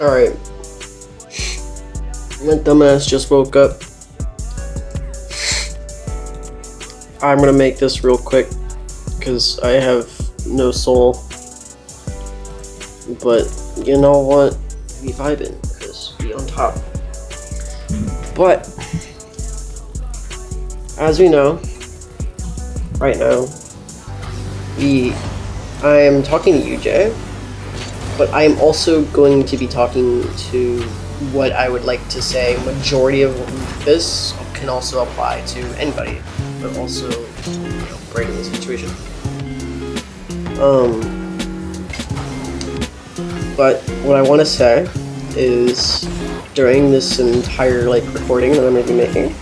Alright. My dumbass just woke up. I'm gonna make this real quick because I have no soul. But you know what? We vibing because we on top. But as we know, right now, I am talking to you, Jay. But I am also going to be talking to what I would like to say majority of this can also apply to anybody, but also, right in this situation. But what I want to say is during this entire recording that I'm going to be making,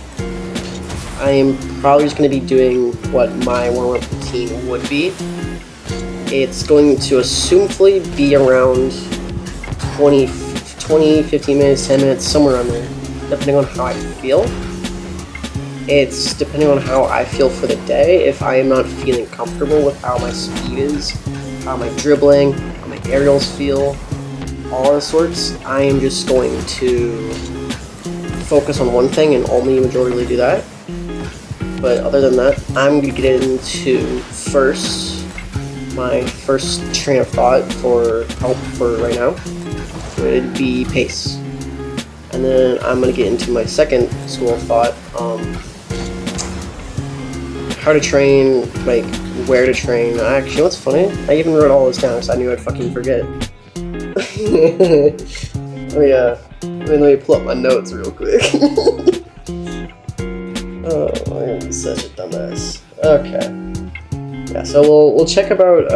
I am probably just going to be doing what my warm-up routine would be. It's going to assumedly be around 20, 15 minutes, 10 minutes, somewhere around there, depending on how I feel. It's depending on how I feel for the day. If I am not feeling comfortable with how my speed is, how my dribbling, how my aerials feel, all the sorts, I am just going to focus on one thing and only majorly do that. But other than that, I'm going to get into my first train of thought for help for right now would be pace. And then I'm going to get into my second school of thought, how to train, where to train. Actually, what's funny? I even wrote all this down because I knew I'd fucking forget. Let me pull up my notes real quick. Oh, I'm such a dumbass. Okay. Yeah, so we'll check about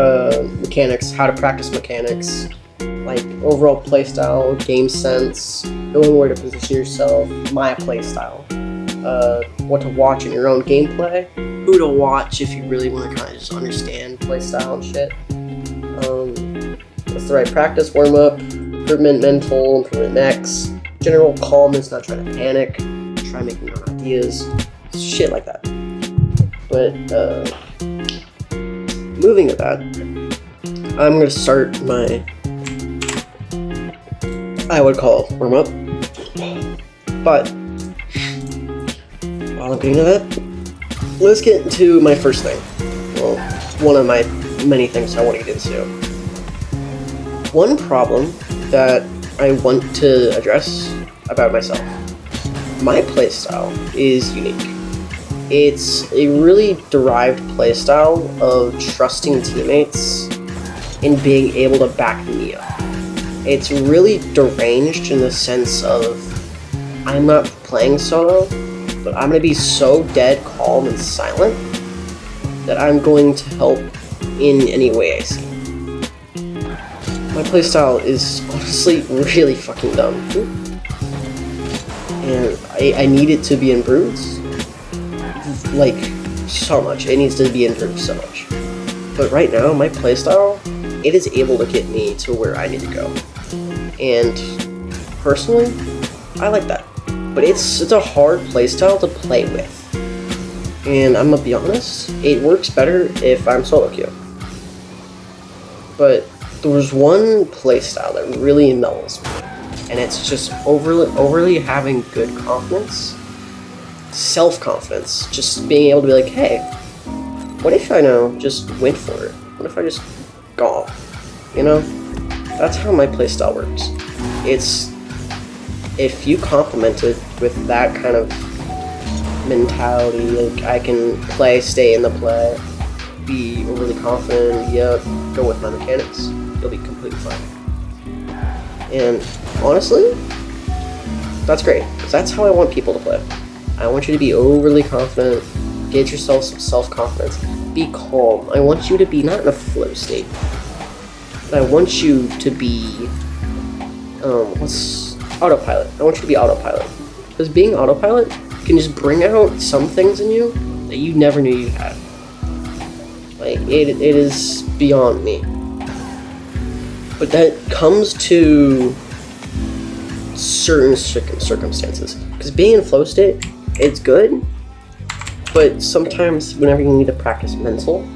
mechanics, how to practice mechanics, overall playstyle, game sense, knowing where to position yourself, my playstyle, what to watch in your own gameplay, who to watch if you really want to kind of just understand playstyle and shit. What's the right practice, warm up, improvement mental, improvement next, general calmness, not trying to panic, try making your own ideas, shit like that. But moving to that, I'm going to start my, I would call warm up. But while I'm getting to that, let's get into my first thing. Well, one of my many things I want to get into. One problem that I want to address about myself. My playstyle is unique. It's a really derived playstyle of trusting teammates and being able to back me up. It's really deranged in the sense of I'm not playing solo, but I'm going to be so dead calm and silent that I'm going to help in any way I see. My playstyle is honestly really fucking dumb. And I need it to be improved. So much. It needs to be improved so much. But right now, my playstyle, it is able to get me to where I need to go. And personally, I like that. But it's a hard playstyle to play with. And I'm gonna be honest, it works better if I'm solo queue. But there's one playstyle that really mellows me. And it's just overly having good confidence. Self-confidence, just being able to be like, hey, what if I just went for it? What if I just go off? That's how my playstyle works. It's if you complement it with that kind of mentality, I can stay in the play, be overly confident, go with my mechanics, you'll be completely fine. And honestly, that's great, because that's how I want people to play. I want you to be overly confident, get yourself some self-confidence, be calm. I want you to be not in a flow state, but I want you to be, autopilot. I want you to be autopilot. Because being autopilot can just bring out some things in you that you never knew you had. It is beyond me. But that comes to certain circumstances. Because being in flow state, it's good, but sometimes whenever you need to practice mental,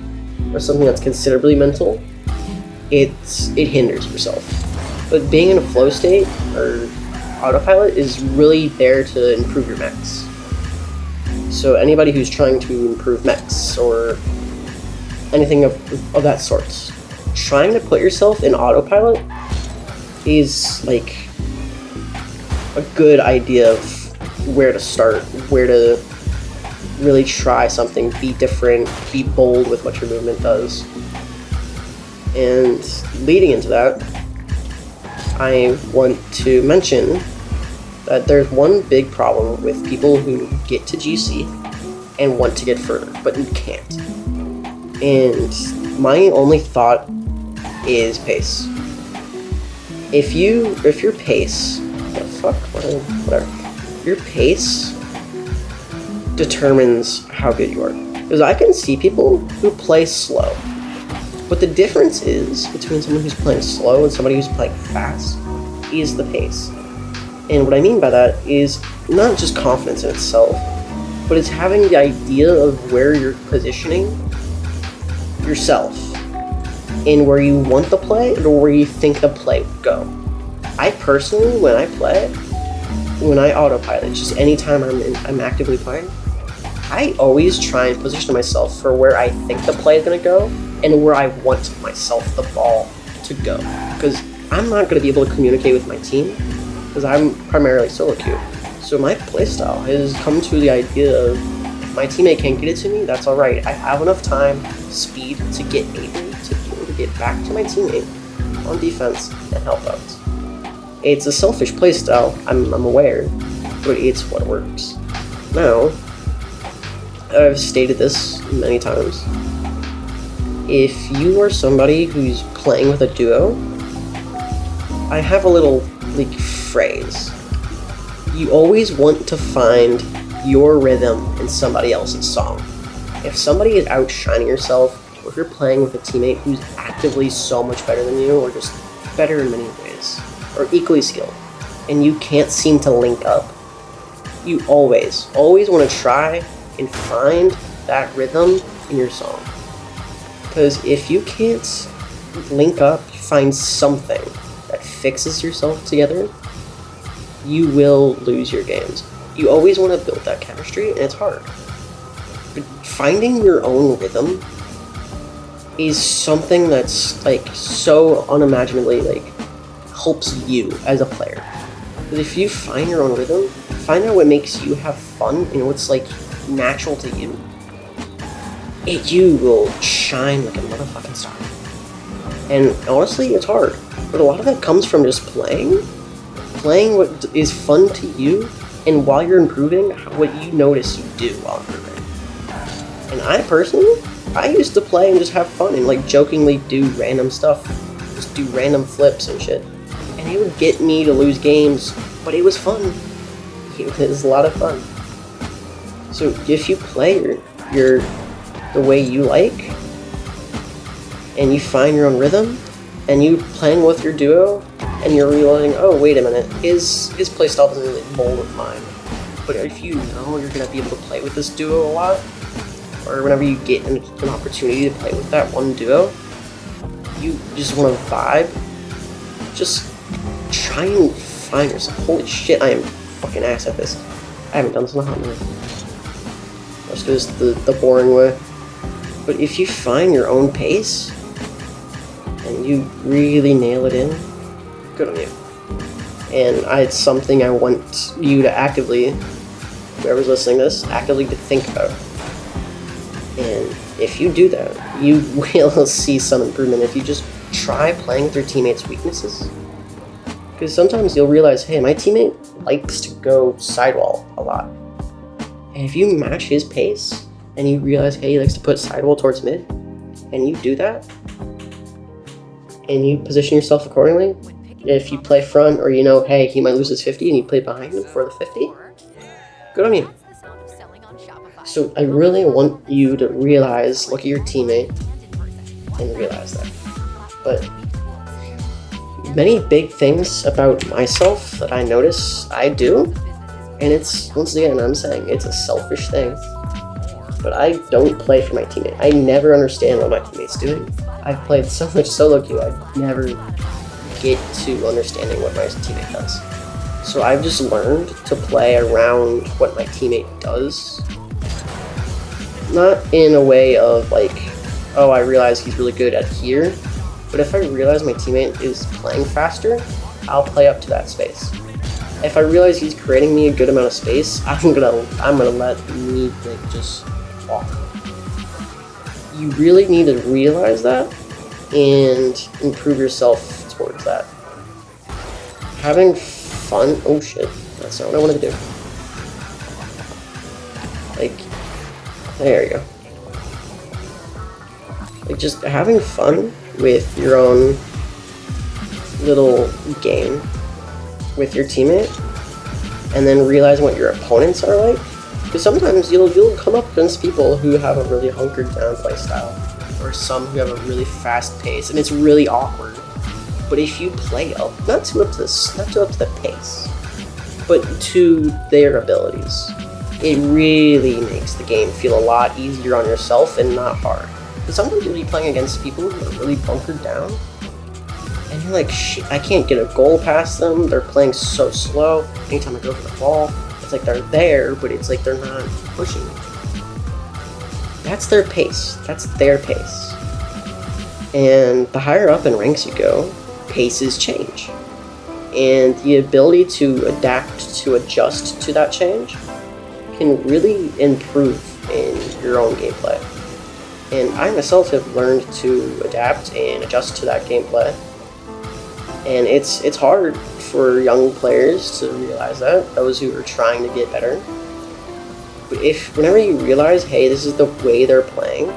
or something that's considerably mental, it hinders yourself. But being in a flow state or autopilot is really there to improve your mechs. So anybody who's trying to improve mechs or anything of that sort, trying to put yourself in autopilot is like a good idea of where to start, where to really try something, be different, be bold with what your movement does. And leading into that, I want to mention that there's one big problem with people who get to GC and want to get further, but you can't. And my only thought is pace. If your pace, whatever, your pace determines how good you are. Because I can see people who play slow, but the difference is between someone who's playing slow and somebody who's playing fast is the pace. And what I mean by that is not just confidence in itself, but it's having the idea of where you're positioning yourself and where you want the play or where you think the play would go. I personally, when I autopilot, just anytime I'm actively playing, I always try and position myself for where I think the play is going to go and where I want myself the ball to go. Because I'm not going to be able to communicate with my team because I'm primarily solo queue. So my playstyle has come to the idea of if my teammate can't get it to me, that's alright. I have enough time, speed to get able to be able to get back to my teammate on defense and help out. It's a selfish playstyle, I'm aware, but it's what works. Now, I've stated this many times. If you are somebody who's playing with a duo, I have a little phrase. You always want to find your rhythm in somebody else's song. If somebody is outshining yourself, or if you're playing with a teammate who's actively so much better than you, or just better in many ways, or equally skilled, and you can't seem to link up, you always want to try and find that rhythm in your song. Because if you can't link up, find something that fixes yourself together, you will lose your games. You always want to build that chemistry, and it's hard. But finding your own rhythm is something that's so unimaginably helps you as a player. Because if you find your own rhythm, find out what makes you have fun and what's natural to you, you will shine like a motherfucking star. And honestly, it's hard, but a lot of that comes from just playing what is fun to you, and while you're improving, what you notice you do while improving. And I used to play and just have fun and jokingly do random stuff, just do random flips and shit, and it would get me to lose games, but it was fun. It was a lot of fun. So if you play the way you like, and you find your own rhythm, and you playing with your duo, and you're realizing, oh wait a minute, his playstyle doesn't really mold with mine. But if you know you're gonna be able to play with this duo a lot, or whenever you get an opportunity to play with that one duo, you just want to vibe, just try and find yourself. Holy shit, I am fucking ass at this. I haven't done this in a hot minute. Let's do this the boring way. But if you find your own pace, and you really nail it in, good on you. And it's something I want you to actively, whoever's listening to this, actively to think about. And if you do that, you will see some improvement if you just try playing with your teammates' weaknesses. Because sometimes you'll realize, hey, my teammate likes to go sidewall a lot. And if you match his pace, and you realize, hey, he likes to put sidewall towards mid, and you do that, and you position yourself accordingly, if you play front, or hey, he might lose his 50, and you play behind him for the 50, good on you. So I really want you to look at your teammate, and realize that. But many big things about myself that I notice I do, and it's, once again, I'm saying it's a selfish thing, but I don't play for my teammate. I never understand what my teammate's doing. I've played so much solo queue, I've never get to understanding what my teammate does. So I've just learned to play around what my teammate does. Not in a way of like, oh, I realize he's really good at here, but if I realize my teammate is playing faster, I'll play up to that space. If I realize he's creating me a good amount of space, I'm gonna let me like just walk. You really need to realize that and improve yourself towards that. Having fun. Oh shit, that's not what I wanted to do. Like, there you go. Like, just having fun with your own little game with your teammate, and then realizing what your opponents are like. Because sometimes you'll come up against people who have a really hunkered down play style, or some who have a really fast pace, and it's really awkward. But if you play up, not too up to the pace, but to their abilities, it really makes the game feel a lot easier on yourself and not hard. Because sometimes you'll be playing against people who are really bunkered down, and you're like, shit, I can't get a goal past them. They're playing so slow. Anytime I go for the ball, it's like they're there, but it's like they're not pushing. That's their pace. That's their pace. And the higher up in ranks you go, paces change. And the ability to adapt, to adjust to that change, can really improve in your own gameplay. And I myself have learned to adapt and adjust to that gameplay. And it's hard for young players to realize that, those who are trying to get better. But whenever you realize, hey, this is the way they're playing,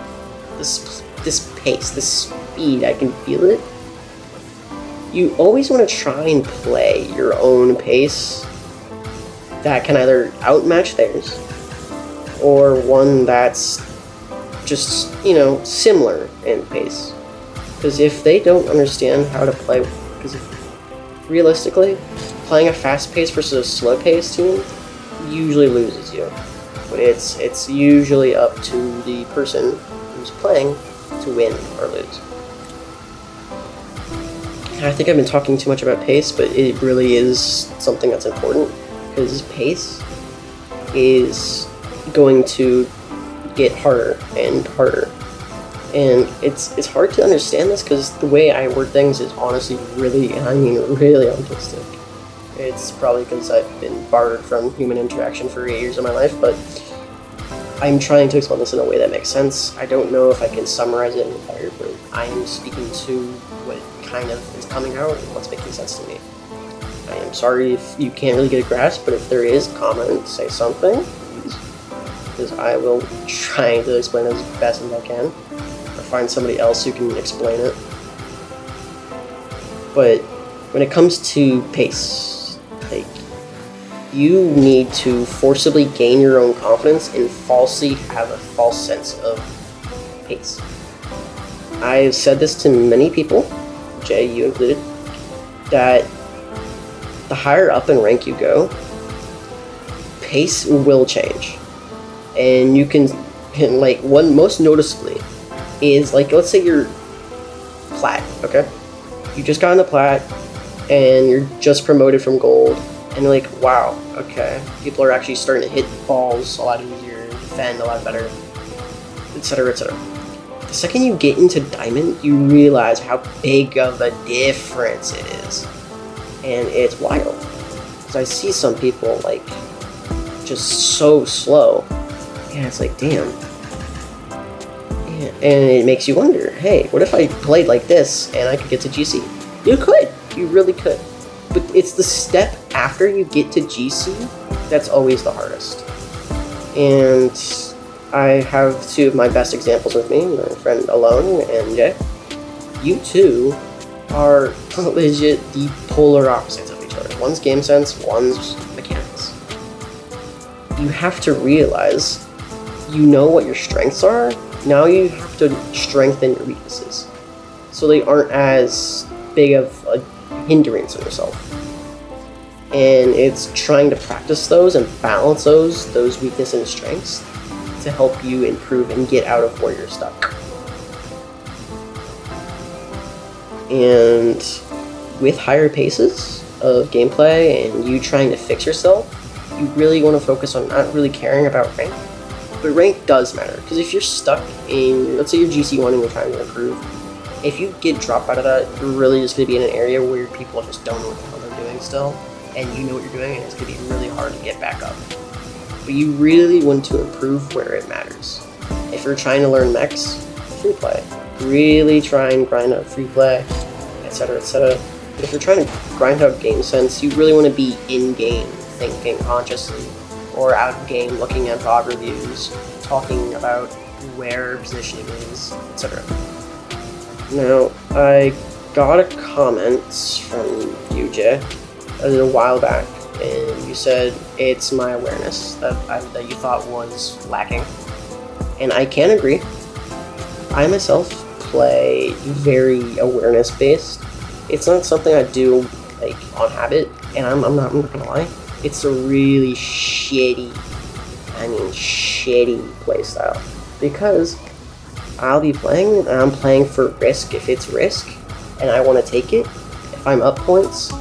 this pace, this speed, I can feel it, you always want to try and play your own pace that can either outmatch theirs, or one that's just, similar in pace. Because if they don't understand how to play, because realistically, playing a fast pace versus a slow pace team usually loses you. But it's usually up to the person who's playing to win or lose. I think I've been talking too much about pace, but it really is something that's important, because pace is going to get harder and harder. And it's hard to understand this, because the way I word things is honestly really autistic. It's probably because I've been barred from human interaction for 8 years of my life, but I'm trying to explain this in a way that makes sense. I don't know if I can summarize it entire, but I am speaking to what kind of is coming out and what's making sense to me. I am sorry if you can't really get a grasp, but if there is, comment, say something, please, because I will try to explain it as best as I can, or find somebody else who can explain it. But when it comes to pace, like, you need to forcibly gain your own confidence and falsely have a false sense of pace. I've said this to many people, Jay, you included, that the higher up in rank you go, pace will change. And you can like, one most noticeably is, like, let's say you're plat, okay? You just got into plat, and you're just promoted from gold, and you're like, wow, okay, people are actually starting to hit balls a lot easier, defend a lot better, etc., etc. The second you get into diamond, you realize how big of a difference it is. And it's wild. Because I see some people, like, just so slow, and it's like, damn. And it makes you wonder, hey, what if I played like this and I could get to GC? You could. You really could. But it's the step after you get to GC that's always the hardest. And I have two of my best examples with me, my friend Alone and Jay. You two are legit the polar opposites of each other. One's game sense, one's mechanics. You have to realize, you know what your strengths are, now you have to strengthen your weaknesses, so they aren't as big of a hindrance on yourself. And it's trying to practice those and balance those weaknesses and strengths to help you improve and get out of where you're stuck. And with higher paces of gameplay and you trying to fix yourself, you really want to focus on not really caring about rank. But rank does matter, because if you're stuck in, let's say you're GC1 and you're trying to improve, if you get dropped out of that, you're really just going to be in an area where people just don't know what the hell they're doing still, and you know what you're doing, and it's going to be really hard to get back up. But you really want to improve where it matters. If you're trying to learn mechs, free play. Really try and grind out free play, etc., etc. But if you're trying to grind out game sense, you really want to be in-game thinking consciously, or out of game looking at VOD reviews, talking about where positioning is, etc. Now, I got a comment from you, Jay, a little while back, and you said it's my awareness that you thought was lacking. And I can agree. I myself play very awareness-based. It's not something I do like on habit, and I'm not gonna lie. It's a really shitty playstyle, because I'll be playing and I'm playing for risk if it's risk, and I want to take it. If I'm up points,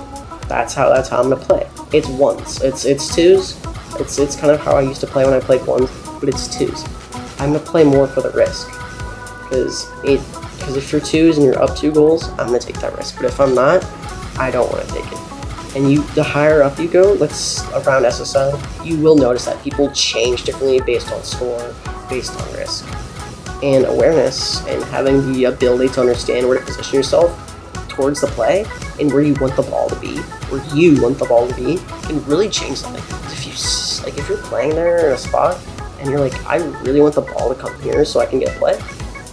that's how I'm gonna play. It's ones, it's twos. It's kind of how I used to play when I played ones, but it's twos. I'm gonna play more for the risk, because if you're twos and you're up 2 goals, I'm gonna take that risk. But if I'm not, I don't want to take it. And the higher up you go, let's around SSL, you will notice that people change differently based on score, based on risk. And awareness and having the ability to understand where to position yourself towards the play and where you want the ball to be, can really change something. If you're playing there in a spot and you're like, I really want the ball to come here so I can get play,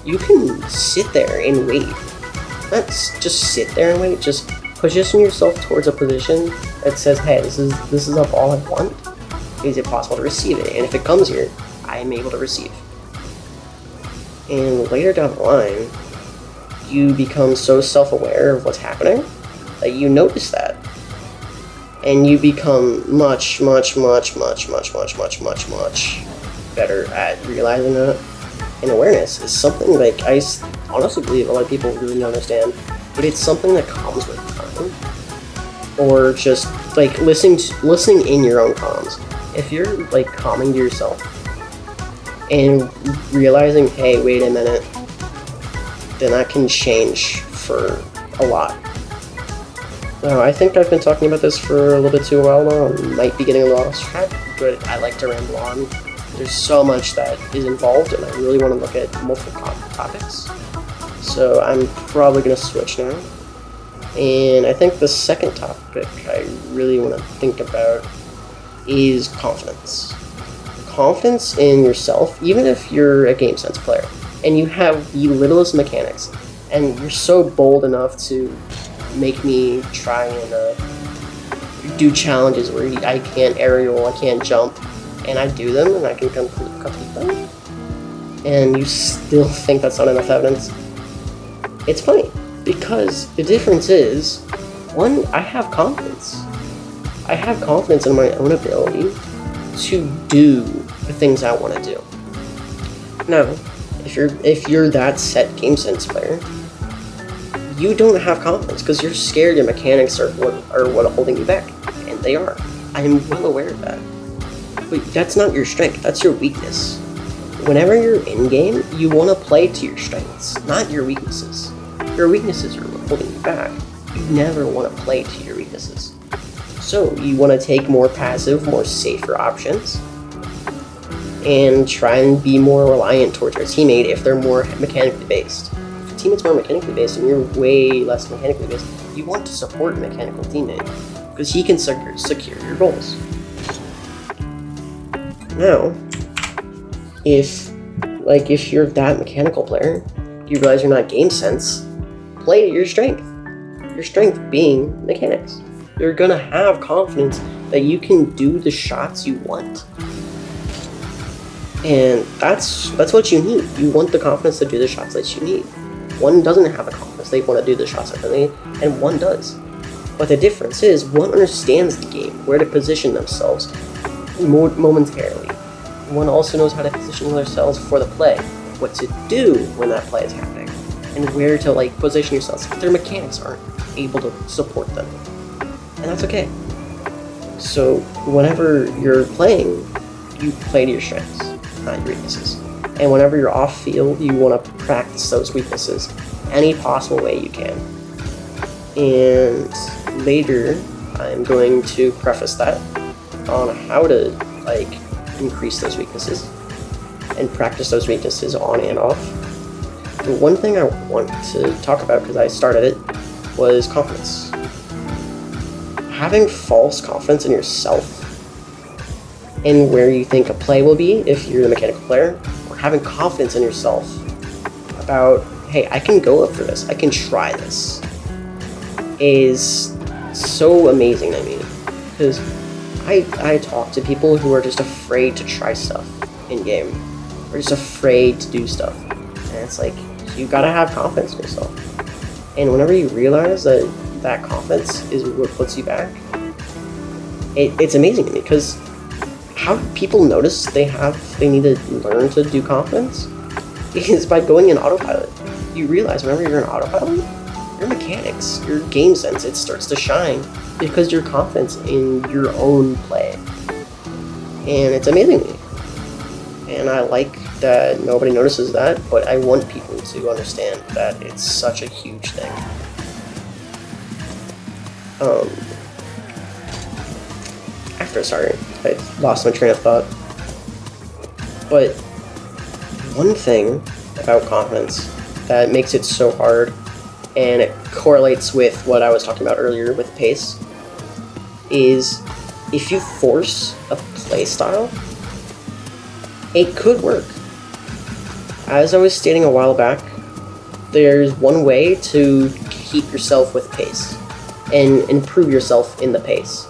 you can sit there and wait. Not just sit there and wait, just position yourself towards a position that says, hey, this is a ball I want. Is it possible to receive it? And if it comes here, I am able to receive. And later down the line, you become so self-aware of what's happening that you notice that. And you become much better at realizing that. And awareness is something like I honestly believe a lot of people really don't understand, but it's something that comes with time, or just like listening in your own comms. If you're like calming to yourself and realizing, hey, wait a minute, then that can change for a lot. Now, I think I've been talking about this for a little bit too while now. I might be getting a little off track, but I like to ramble on. There's so much that is involved, and I really want to look at multiple topics. So I'm probably going to switch now. And I think the second topic I really want to think about is confidence. Confidence in yourself, even if you're a game sense player, and you have the littlest mechanics, and you're so bold enough to make me try and do challenges where I can't aerial, I can't jump, and I do them, and I can complete them, and you still think that's not enough evidence. It's funny, because the difference is, one, I have confidence. I have confidence in my own ability to do the things I want to do. Now, if you're that set game sense player, you don't have confidence because you're scared your mechanics are what are holding you back, and they are. I am well aware of that. But that's not your strength, that's your weakness. Whenever you're in-game, you want to play to your strengths, not your weaknesses. Your weaknesses are holding you back. You never want to play to your weaknesses. So you want to take more passive, more safer options, and try and be more reliant towards your teammate if they're more mechanically based. If your teammate's more mechanically based and you're way less mechanically based, you want to support a mechanical teammate, because he can secure your goals. Now, if you're that mechanical player, you realize you're not game sense, play to your strength. Your strength being mechanics. You're gonna have confidence that you can do the shots you want. And that's what you need. You want the confidence to do the shots that you need. One doesn't have the confidence they want to do the shots that they need, and one does. But the difference is, one understands the game, where to position themselves momentarily. One also knows how to position themselves for the play, what to do when that play is happening, and where to position yourselves. Their mechanics aren't able to support them. And that's okay. So whenever you're playing, you play to your strengths, not your weaknesses. And whenever you're off field, you want to practice those weaknesses any possible way you can. And later, I'm going to preface that on how to increase those weaknesses and practice those weaknesses on and off. The one thing I want to talk about, because I started it, was confidence. Having false confidence in yourself and where you think a play will be if you're the mechanical player, or having confidence in yourself about, hey, I can go up for this, I can try this, is so amazing to me. Because I talk to people who are just afraid to try stuff in game, or just afraid to do stuff. And it's like, you gotta have confidence in yourself. And whenever you realize that confidence is what puts you back, it's amazing to me, because how do people notice they need to learn to do confidence? Is by going in autopilot. You realize whenever you're in autopilot, your mechanics, your game sense, it starts to shine because your confidence in your own play. And it's amazing to me. And I like that nobody notices that, but I want people to understand that it's such a huge thing. Sorry, I lost my train of thought. But one thing about confidence that makes it so hard, and it correlates with what I was talking about earlier with pace, is if you force a play style, it could work. As I was stating a while back, there's one way to keep yourself with pace and improve yourself in the pace.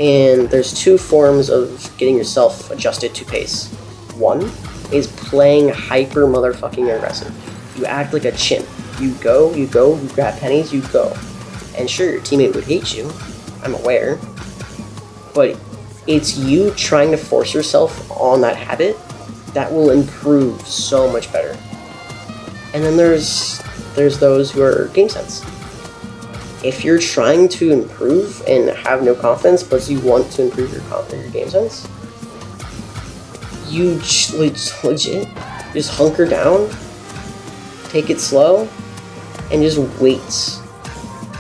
And there's two forms of getting yourself adjusted to pace. One is playing hyper motherfucking aggressive. You act like a chimp. You go, you grab pennies, you go. And sure, your teammate would hate you, I'm aware, but it's you trying to force yourself on that habit that will improve so much better. And then there's those who are game sense. If you're trying to improve and have no confidence, but you want to improve your game sense, you legit just hunker down, take it slow, and just wait,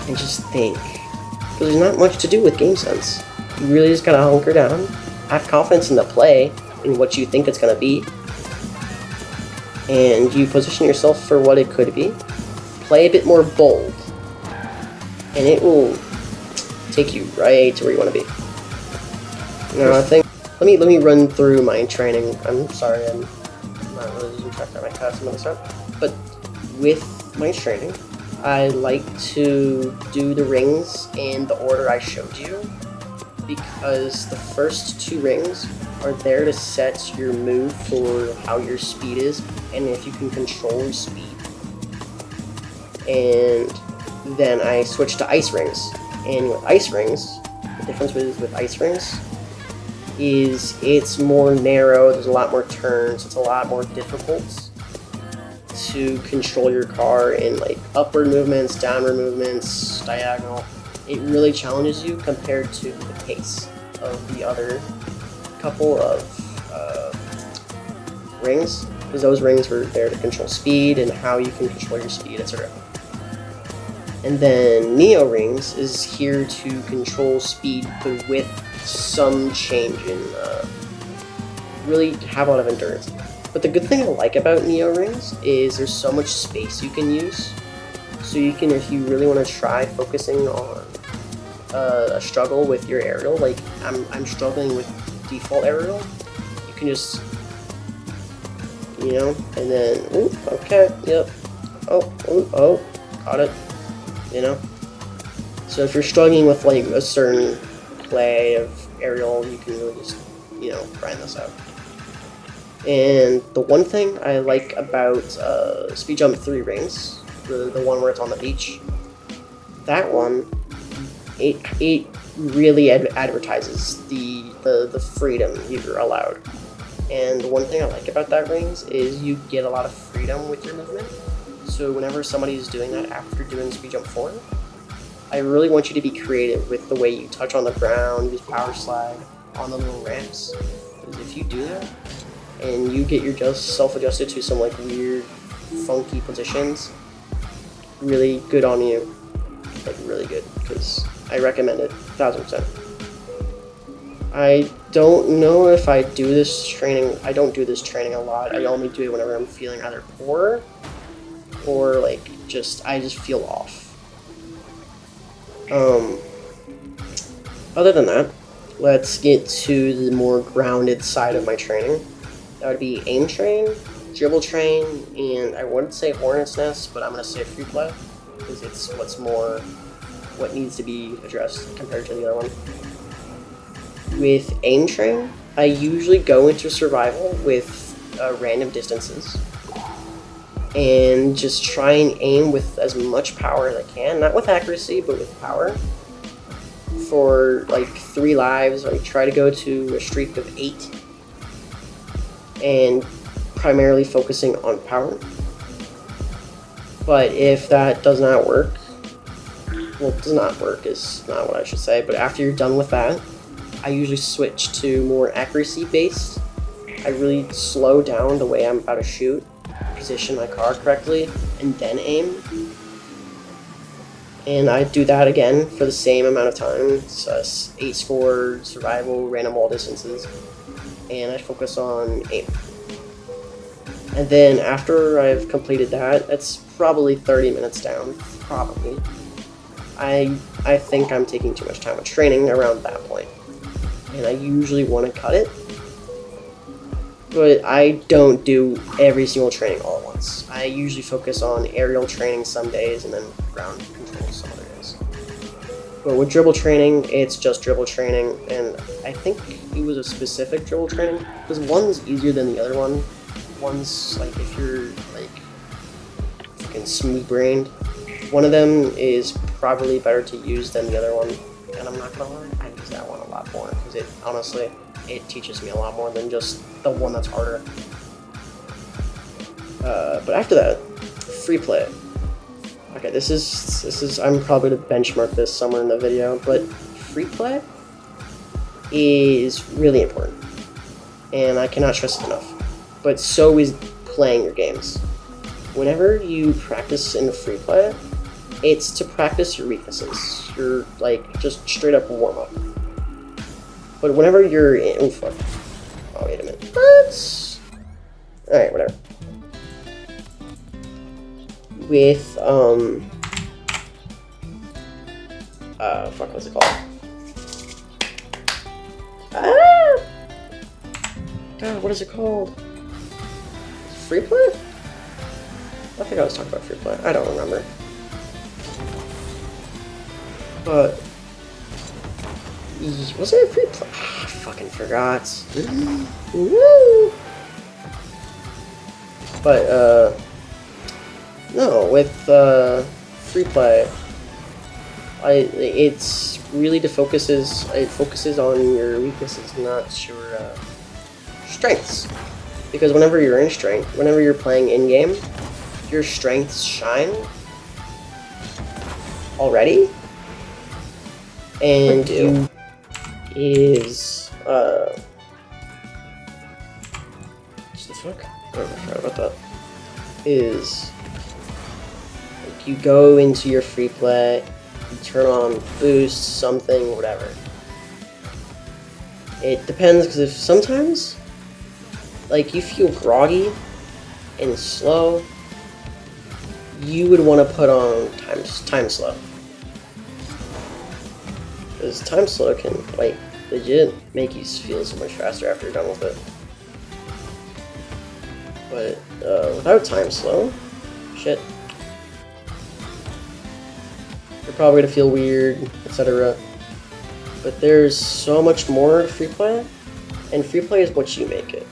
and just think. Because there's not much to do with game sense. You really just gotta hunker down, have confidence in the play, in what you think it's gonna be, and you position yourself for what it could be. Play a bit more bold, and it will take you right to where you want to be. Now, I think, let me run through my training. I'm sorry, I'm not really losing track of my class some of the stuff. But with my training, I like to do the rings in the order I showed you, because the first two rings are there to set your move for how your speed is, and if you can control your speed. And then I switched to ice rings. And with ice rings, the difference with ice rings is it's more narrow, there's a lot more turns, it's a lot more difficult to control your car in like upward movements, downward movements, diagonal. It really challenges you compared to the pace of the other couple of rings, because those rings were there to control speed and how you can control your speed, etc. And then Neo Rings is here to control speed, but with some change in really have a lot of endurance. But the good thing I like about Neo Rings is there's so much space you can use. So you can, if you really want to try focusing on a struggle with your aerial, like I'm struggling with default aerial, you can just, you know, and then, ooh, okay, yep, oh, got it. You know? So if you're struggling with like a certain play of aerial, you can really just, you know, grind this out. And the one thing I like about Speed Jump 3 Rings, the one where it's on the beach, that one, it really advertises the freedom you're allowed. And the one thing I like about that rings is you get a lot of freedom with your movement. So whenever somebody is doing that after doing Speed Jump 4, I really want you to be creative with the way you touch on the ground, use power slide on the little ramps. Because if you do that, and you get yourself adjusted to some like weird, funky positions, really good on you. Like really good, because I recommend it 1000%. I don't know if I do this training. I don't do this training a lot. I only do it whenever I'm feeling either poor or like I just feel off. Other than that, let's get to the more grounded side of my training. That would be aim train, dribble train, and I wouldn't say hornet's nest, but I'm gonna say free play because it's what needs to be addressed compared to the other one. With aim train, I usually go into survival with random distances and just try and aim with as much power as I can, not with accuracy, but with power. For like 3 lives, I try to go to a streak of 8 and primarily focusing on power. But if that does not work, well, does not work is not what I should say, but after you're done with that, I usually switch to more accuracy based. I really slow down the way I'm about to shoot, position my car correctly, and then aim. And I do that again for the same amount of time. It's 8 score, survival, random wall distances, and I focus on aim. And then after I've completed that, that's probably 30 minutes down, probably. I think I'm taking too much time with training around that point, and I usually want to cut it. But I don't do every single training all at once. I usually focus on aerial training some days and then ground control some other days. But with dribble training, it's just dribble training, and I think it was a specific dribble training because one's easier than the other one. One's like if you're like fucking smooth-brained, one of them is probably better to use than the other one. And I'm not gonna lie, I use that one a lot more because it teaches me a lot more than just the one that's harder. But after that, free play. Okay, this is I'm probably to benchmark this somewhere in the video, but free play is really important, and I cannot stress it enough. But so is playing your games. Whenever you practice in free play, it's to practice your weaknesses. You're like just straight up warm up. But whenever you're in, oh fuck, oh wait a minute, what? All right, whatever. With fuck, what's it called? God, what is it called? Free play? I think I was talking about free play. I don't remember. But was it a free play? Oh, I fucking forgot. Woo! But no, with free play, it's really it focuses on your weaknesses, not your strengths. Because whenever you're playing in game, your strengths shine already, and you is what the fuck? Oh, I forgot about that. Is like you go into your free play, you turn on boost, something, whatever. It depends, because if sometimes like you feel groggy and slow, you would want to put on time slow. Because time slow can like legit make you feel so much faster after you're done with it. But without time slow, shit, you're probably gonna feel weird, etc. But there's so much more to free play, and free play is what you make it.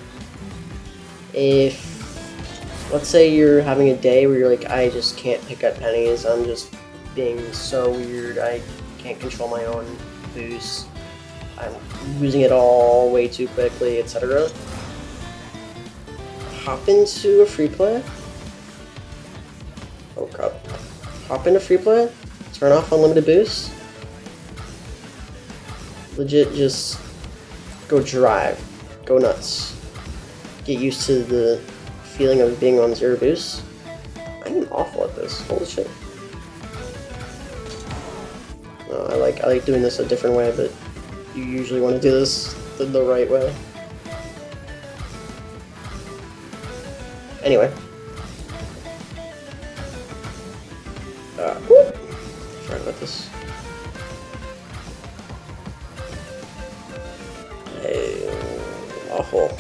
If, let's say you're having a day where you're like, I just can't pick up pennies, I'm just being so weird, I can't control my own boost, I'm losing it all way too quickly, etc. Hop into a free play. Oh crap. Hop into free play, turn off unlimited boost. Legit just go drive. Go nuts. Get used to the feeling of being on 0 boost. I am awful at this. Holy shit. I like doing this a different way, but you usually want to do this the right way. Anyway. Sorry about this. Awful.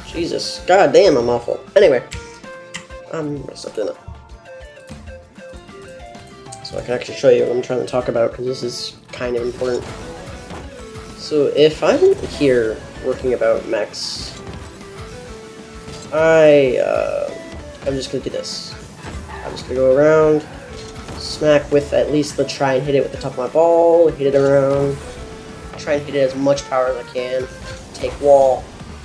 Jesus. God damn, I'm awful. Anyway. I'm messed up, didn't I? So I can actually show you what I'm trying to talk about, because this is kind of important. So if I'm here working about mechs, I'm just gonna do this. I'm just gonna go around, smack with at least try and hit it with the top of my ball, hit it around, try and hit it as much power as I can, take wall,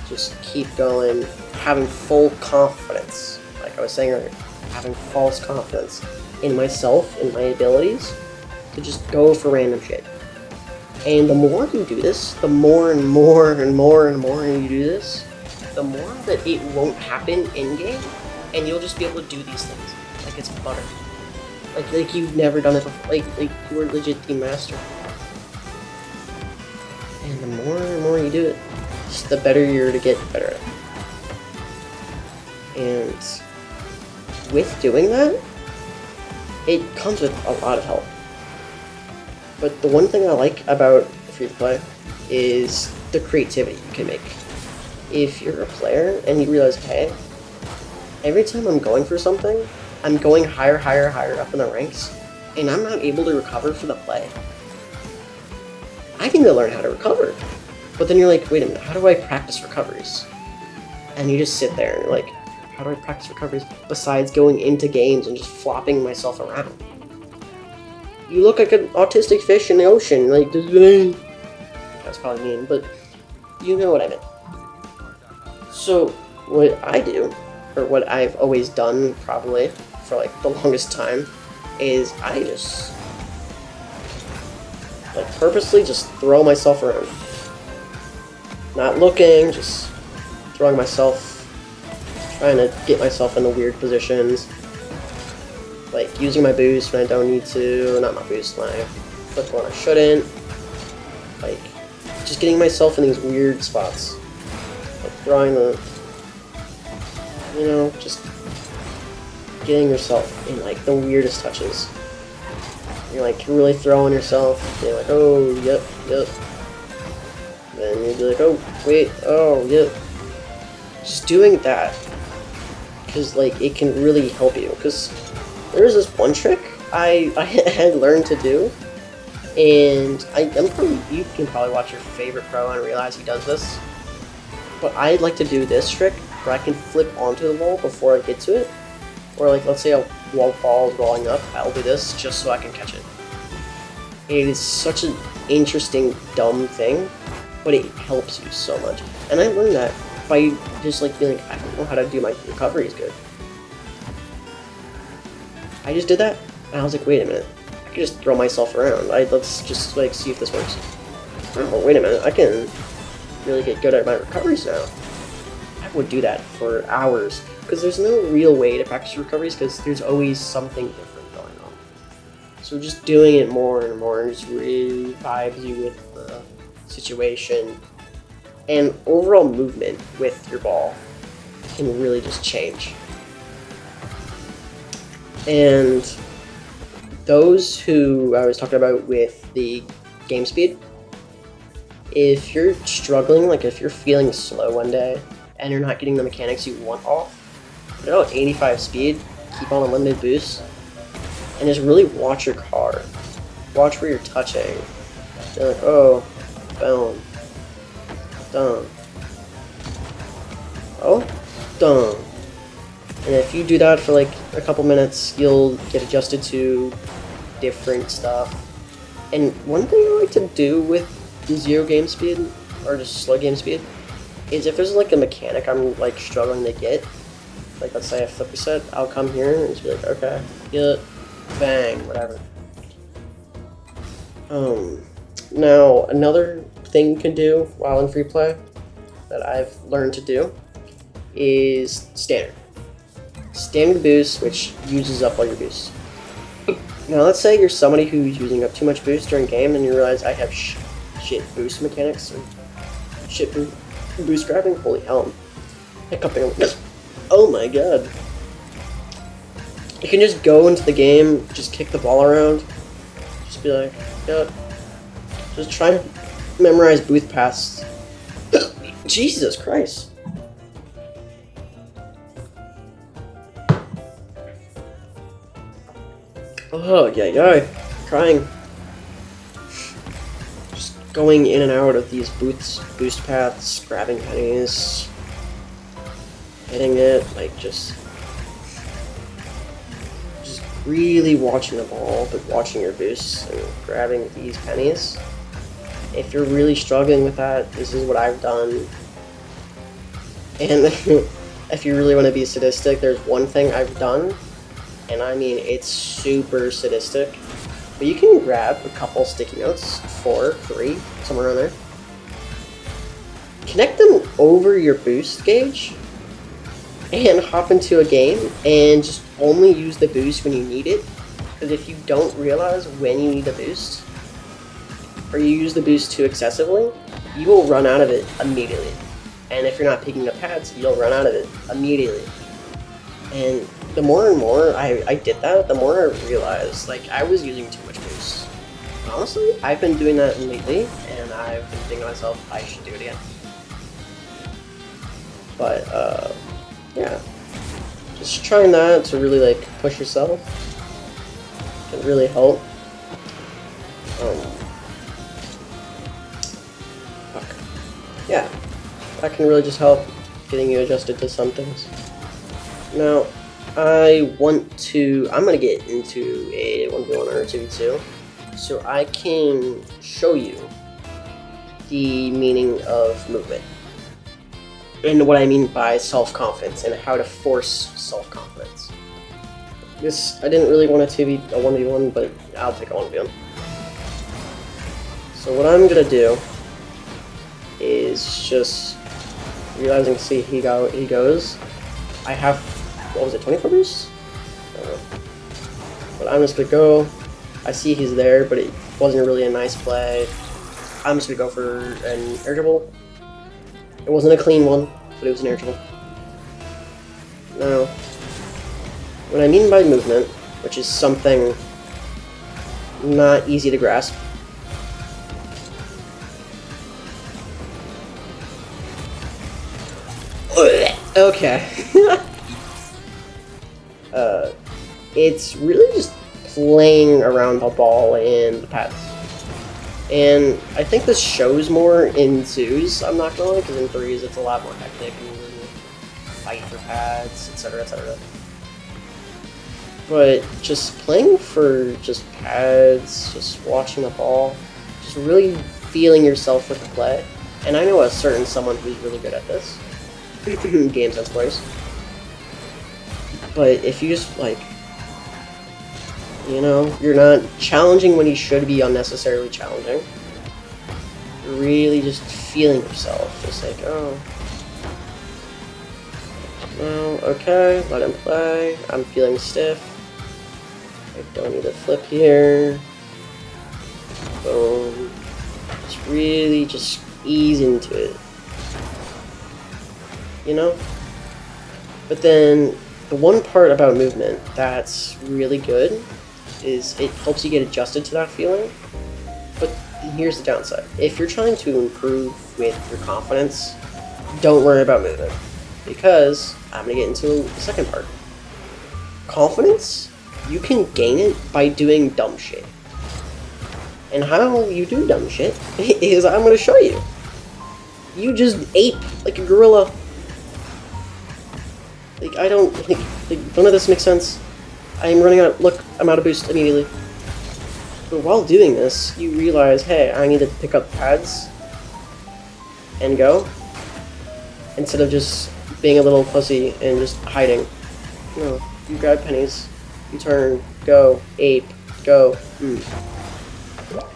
just keep going, having full confidence, like I was saying earlier, having false confidence in myself, in my abilities, to just go for random shit. And the more you do this, the more and more and more and more you do this, the more that it won't happen in-game, and you'll just be able to do these things like it's butter. Like you've never done it before. Like you were legit the master. And the more and more you do it, just the better you're to get better at it. And with doing that, it comes with a lot of help. But the one thing I like about free-to-play is the creativity you can make. If you're a player and you realize, hey, every time I'm going for something, I'm going higher, higher, higher up in the ranks, and I'm not able to recover for the play. I need to learn how to recover. But then you're like, wait a minute, how do I practice recoveries? And you just sit there and you're like, how do I practice recoveries besides going into games and just flopping myself around? You look like an autistic fish in the ocean, like, that's probably mean, but you know what I meant. So, what I do, or what I've always done, probably, for like the longest time, is I just, like, purposely just throw myself around. Not looking, just throwing myself, trying to get myself into weird positions. Like, using my boost when I don't need to, not my boost, my flip when I shouldn't. Like, just getting myself in these weird spots. Like, throwing the, you know, just getting yourself in, like, the weirdest touches. You're, like, really throwing yourself, you're like, oh, yep. Then you'd be like, oh, wait, oh, yep. Just doing that. Because, like, it can really help you. Because there's this one trick I had learned to do, and you can probably watch your favorite pro and realize he does this, but I'd like to do this trick where I can flip onto the wall before I get to it, or like, let's say a wall ball is rolling up, I'll do this just so I can catch it. It is such an interesting, dumb thing, but it helps you so much, and I learned that by just like being like, I don't know how to do my recoveries good. I just did that, and I was like, wait a minute, I can just throw myself around. Let's just, like, see if this works. Oh, wait a minute, I can really get good at my recoveries now. I would do that for hours, because there's no real way to practice recoveries, because there's always something different going on. So just doing it more and more just really vibes you with the situation, and overall movement with your ball can really just change. And those who I was talking about with the game speed, if you're struggling, like if you're feeling slow one day and you're not getting the mechanics you want off, put out 85 speed, keep on a limited boost, and just really watch your car. Watch where you're touching. You're like, oh, boom, done. Oh, done. And if you do that for like a couple minutes, you'll get adjusted to different stuff. And one thing I like to do with 0 game speed, or just slow game speed, is if there's like a mechanic I'm like struggling to get, like let's say I flip reset, I'll come here and just be like, okay, yeah, bang, whatever. Now another thing you can do while in free play that I've learned to do is standard boost, which uses up all your boosts. Now let's say you're somebody who's using up too much boost during game and you realize I have shit boost mechanics or shit boost grabbing. Holy hell, hiccuping. Oh my god. You can just go into the game, just kick the ball around, just be like, yeah, just try to memorize boost paths. Jesus Christ. Oh, yeah, crying. Just going in and out of these boost paths, grabbing pennies, hitting it, like just really watching the ball, but watching your boosts and grabbing these pennies. If you're really struggling with that, this is what I've done. And if you really want to be sadistic, there's one thing I've done, and I mean it's super sadistic, but you can grab a couple sticky notes, 4, 3, somewhere around there, connect them over your boost gauge, and hop into a game and just only use the boost when you need it. Because if you don't realize when you need the boost, or you use the boost too excessively, you will run out of it immediately. And if you're not picking up pads, you'll run out of it immediately. And the more and more I did that, the more I realized like I was using too much boost. And honestly, I've been doing that lately, and I've been thinking to myself I should do it again. But yeah, just trying that to really like push yourself can really help. Yeah, that can really just help getting you adjusted to some things. Now, I'm gonna get into a 1v1 or a 2v2, so I can show you the meaning of movement. And what I mean by self-confidence and how to force self-confidence. I didn't really want it to be a 1v1, but I'll take a 1v1. So what I'm gonna do is just realizing, see, he goes. I have, what was it, 24 boosts? But I'm just gonna go. I see he's there, but it wasn't really a nice play. I'm just gonna go for an air dribble. It wasn't a clean one, but it was an air dribble. Now, what I mean by movement, which is something not easy to grasp, okay. It's really just playing around the ball and the pads. And I think this shows more in 2s, I'm not gonna lie, because in 3s it's a lot more hectic and you fight for pads, etc, etc. But just playing for just pads, just watching the ball, just really feeling yourself with the play. And I know a certain someone who's really good at this. Game sense players. But if you just like, you know, you're not challenging when you should be unnecessarily challenging. You're really just feeling yourself, just like, oh, well, okay, let him play. I'm feeling stiff. I don't need to flip here. Boom. Just really just ease into it. You know? But then the one part about movement that's really good is it helps you get adjusted to that feeling. But here's the downside. If you're trying to improve with your confidence, don't worry about movement. Because I'm going to get into the second part. Confidence, you can gain it by doing dumb shit. And how you do dumb shit is I'm going to show you. You just ape like a gorilla. Like, I don't, like, none of this makes sense. I am running out, look, I'm out of boost immediately. But while doing this, you realize, hey, I need to pick up pads and go. instead of just being a little pussy and just hiding. No, you grab pennies, you turn, go, ape, go.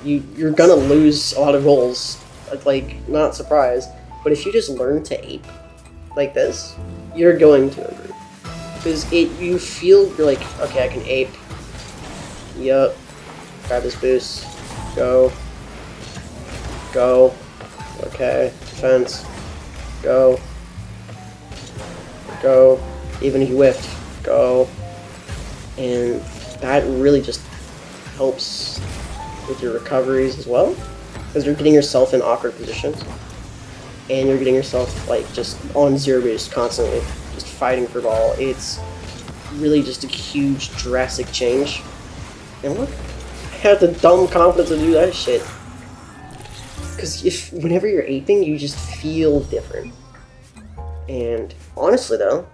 You're gonna lose a lot of goals, like, not surprised, but if you just learn to ape like this, you're going to improve. Because you feel, you're like, okay, I can ape. Yup. Grab this boost. Go. Go. Okay. Defense. Go. Go. Even if you whiffed. Go. And that really just helps with your recoveries as well. Because you're getting yourself in awkward positions. And you're getting yourself, like, just on zero boost constantly. Just fighting for ball. It's really just a huge, drastic change. And look, I had the dumb confidence to do that shit. Because whenever you're aping, you just feel different. And honestly, though,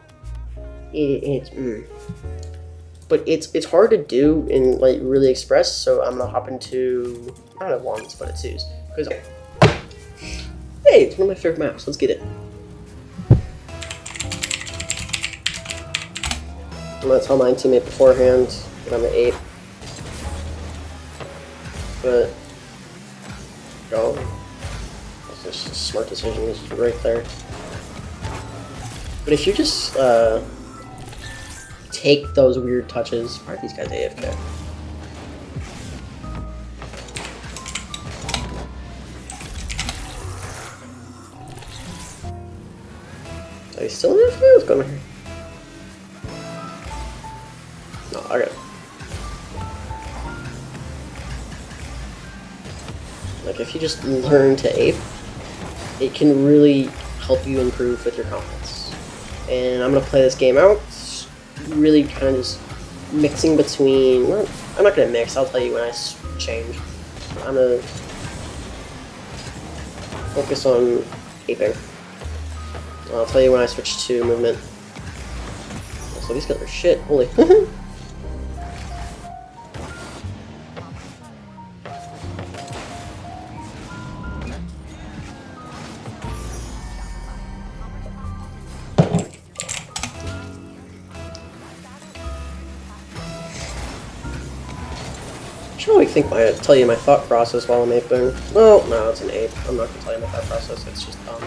but it's hard to do and like really express. So I'm gonna hop into not a ones, but a twos. Because hey, it's one of my favorite maps. Let's get it. I'm gonna tell my teammate beforehand that I'm an 8. But go. That's just a smart decision, is right there. But if you just take those weird touches, why are these guys AFK? Are they still AFK? What's going on here? No, okay. Like, if you just learn to ape, it can really help you improve with your confidence. And I'm gonna play this game out, really kind of just mixing between, well, I'm not gonna mix, I'll tell you when I change. I'm gonna focus on aping. I'll tell you when I switch to movement. So these guys are shit, holy. I should really tell you my thought process while I'm aping. Well, no, it's an ape. I'm not gonna tell you my thought process, it's just dumb.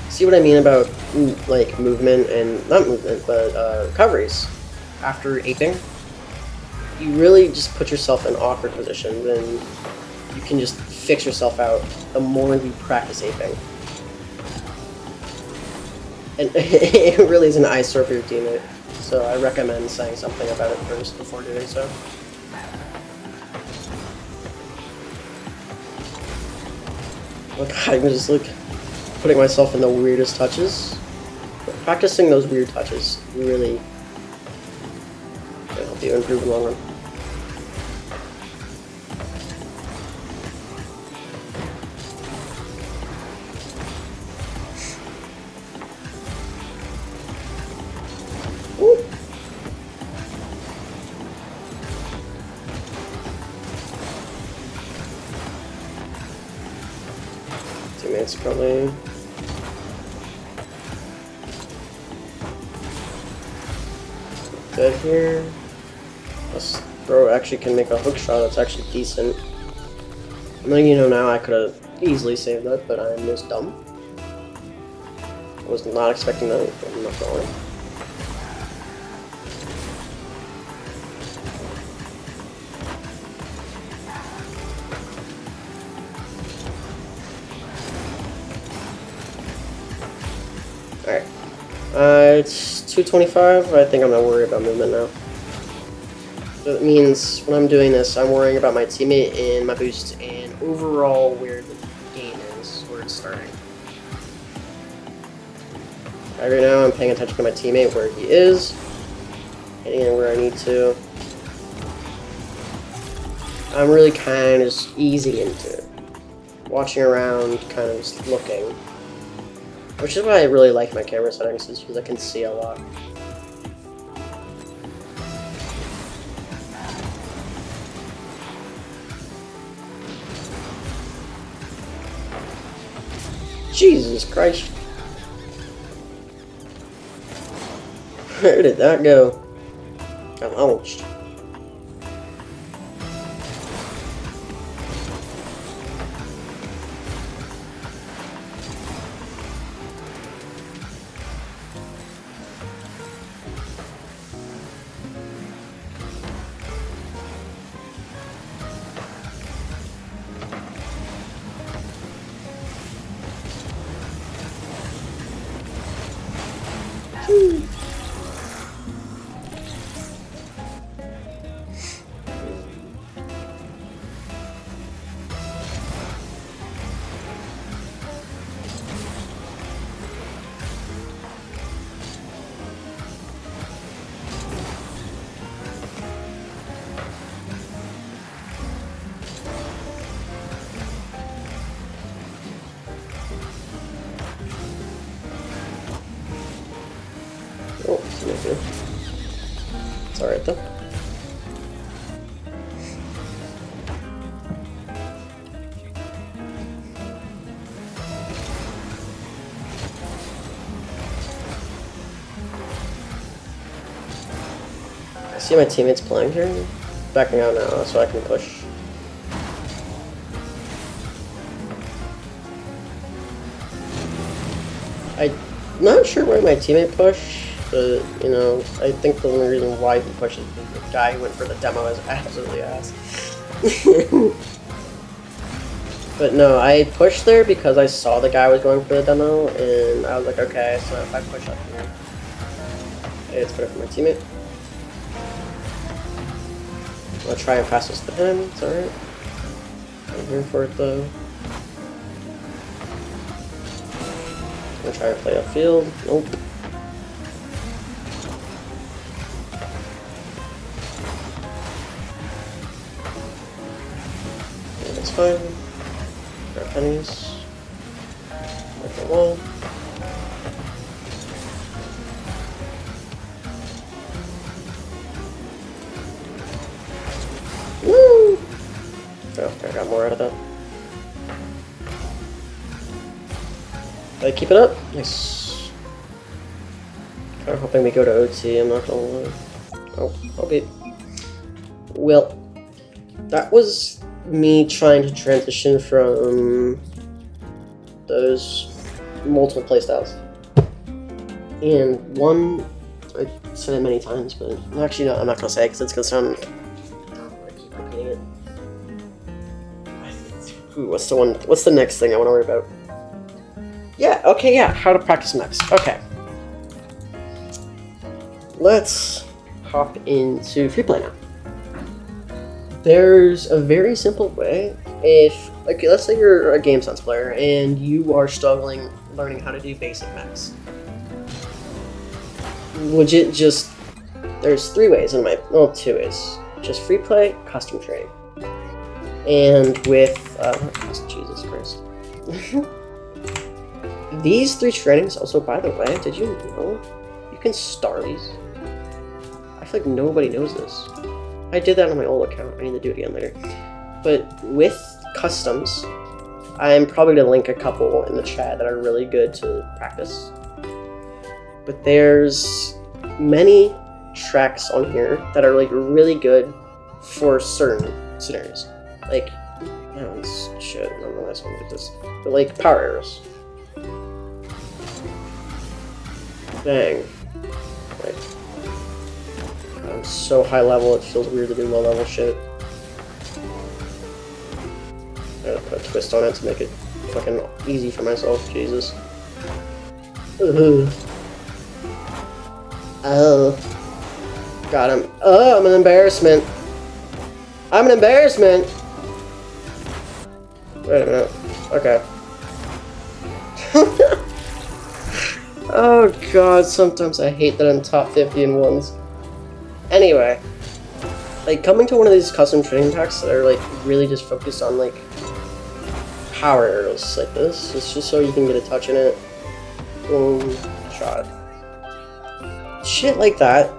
See what I mean about, like, movement and, not movement, but recoveries after aping? You really just put yourself in awkward positions and you can just fix yourself out the more you practice aping. And it really is an eyesore for your teammate, so I recommend saying something about it first before doing so. Look, I'm just like putting myself in the weirdest touches. Practicing those weird touches really help you improve in the long run. Ooh. Teammates probably. Dead here. This throw actually can make a hook shot that's actually decent. I'm letting you know now I could have easily saved that, but I'm just dumb. I was not expecting that. I'm not going. Alright. It's 225. I think I'm not worried about movement now. So that means when I'm doing this, I'm worrying about my teammate and my boost and overall where the game is, where it's starting. Right now I'm paying attention to my teammate where he is, hitting it where I need to. I'm really kind of just easing into it. Watching around, kind of just looking. Which is why I really like my camera settings, is because I can see a lot. Jesus Christ. Where did that go? I launched. Oh, it's alright though. I see my teammates playing here. Backing out now so I can push. I'm not sure why my teammate pushed, but you know, I think the only reason why he pushed is because the guy who went for the demo is absolutely ass. But no, I pushed there because I saw the guy was going for the demo, and I was like, okay, so if I push up here, it's better for my teammate. I'll try and pass this to him, it's alright. I'm here for it though. I'm gonna try to play upfield. Nope. Yeah, that's fine. Grab pennies. Like the wall. Woo! Oh, I got more out of that. Did I keep it up? Nice. Kind of hoping we go to OT, I'm not gonna lie. Oh, okay. Well, that was me trying to transition from those multiple playstyles. And one, I said it many times, but actually no, I'm not gonna say it because it's gonna sound. I keep repeating it. Ooh, what's the one? What's the next thing I want to worry about? Yeah, okay, yeah, how to practice mechs. Okay. Let's hop into free play now. There's a very simple way. If, okay, let's say you're a Game Sense player and you are struggling learning how to do basic mechs. Legit, just, there's 3 ways in my, well, 2 ways. Just free play, custom training. And with, Jesus Christ. These 3 trainings, also, by the way, did you know you can star these? I feel like nobody knows this. I did that on my old account. I need to do it again later. But with customs, I'm probably going to link a couple in the chat that are really good to practice. But there's many tracks on here that are like really good for certain scenarios. Like, oh, this shit, I don't know why someone like this. But like power arrows. Dang. Like, I'm so high level, it feels weird to do low level shit. I gotta put a twist on it to make it fucking easy for myself, Jesus. Ugh. Oh. Got him. Oh, I'm an embarrassment. I'm an embarrassment! Wait a minute. Okay. Oh god, sometimes I hate that I'm top 50 in ones. Anyway, like coming to one of these custom training packs that are like really just focused on like power arrows like this, it's just so you can get a touch in it. Boom, shot. Shit like that.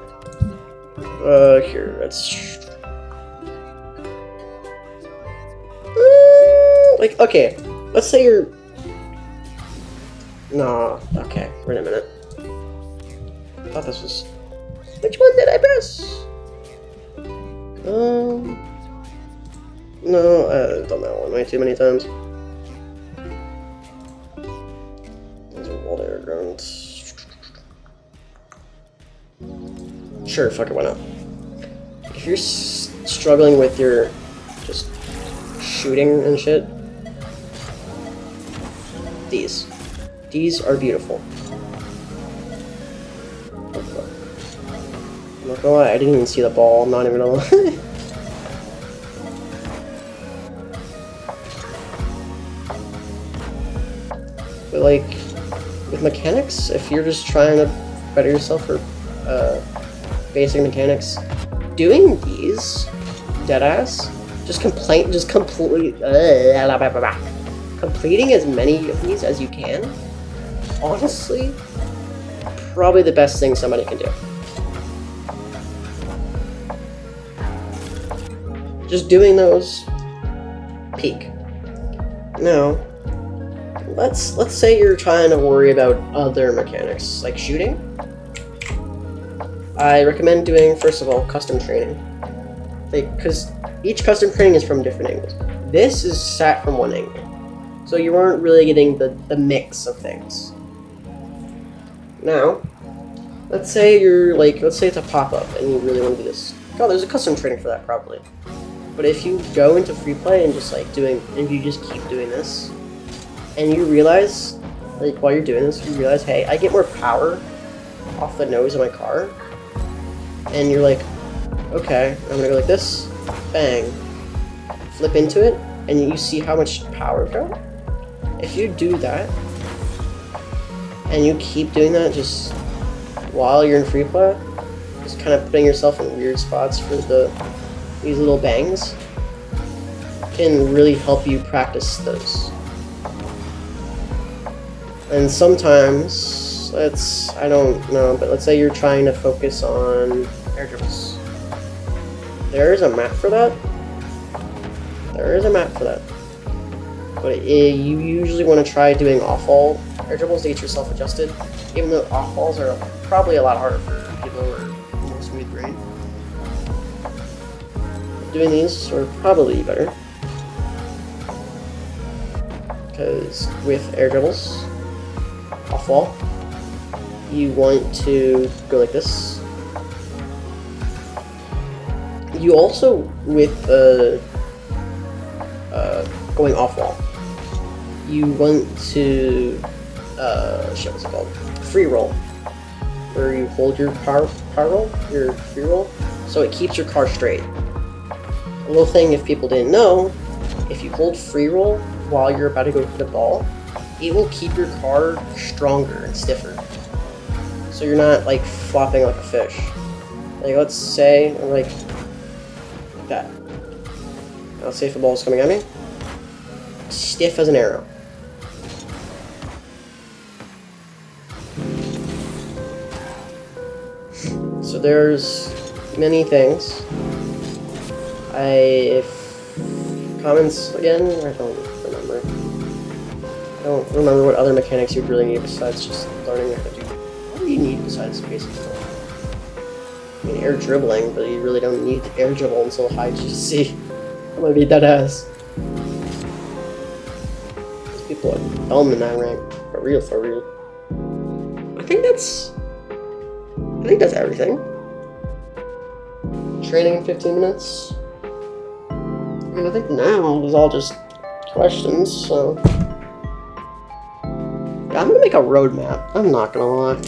Here, let's... like, okay, let's say you're... No, okay, wait a minute. I thought this was... Which one did I press? No, I've done that one way too many times. Those are walled air grounds. Sure, fuck it, why not? If you're struggling with your just shooting and shit, these are beautiful. I'm not gonna lie, I didn't even see the ball, I'm not even gonna lie. But like, with mechanics, if you're just trying to better yourself for basic mechanics, doing these, deadass, completing as many of these as you can, honestly, probably the best thing somebody can do. Just doing those, peak. Now, let's say you're trying to worry about other mechanics, like shooting. I recommend doing, first of all, custom training. Because each custom training is from different angles. This is sat from one angle. So you aren't really getting the mix of things. Now, let's say you're like, let's say it's a pop-up and you really want to do this. Oh, there's a custom training for that probably. But if you go into free play and just like if you just keep doing this, and you realize, like while you're doing this, you realize, hey, I get more power off the nose of my car. And you're like, okay, I'm gonna go like this, bang, flip into it, and you see how much power go. If you do that, and you keep doing that just while you're in free play, just kind of putting yourself in weird spots for these little bangs, can really help you practice those. And sometimes, I don't know, but let's say you're trying to focus on air dribbles. There is a map for that. But you usually want to try doing off-ball air dribbles to get yourself adjusted, even though off-balls are probably a lot harder for people who are more smooth brain. Doing these are probably better. Because with air dribbles, off-ball, you want to go like this. You also, with going off-wall, you want to, shit, what's it called? Free roll. Where you hold your power roll, your free roll, so it keeps your car straight. A little thing if people didn't know, if you hold free roll while you're about to go for the ball, it will keep your car stronger and stiffer. So you're not like flopping like a fish. Like let's say like that. Let's say if the ball is coming at me, stiff as an arrow. So there's many things. Comments again, I don't remember. I don't remember what other mechanics you'd really need besides just learning how to do. What do you need besides basic stuff? I mean, air dribbling, but you really don't need to air dribble until high GC. I'm gonna be dead ass. These people are dumb in that rank. For real, for real. I think that's everything. Training in 15 minutes. I mean, I think now is all just questions, so... Yeah, I'm gonna make a roadmap. I'm not gonna lie.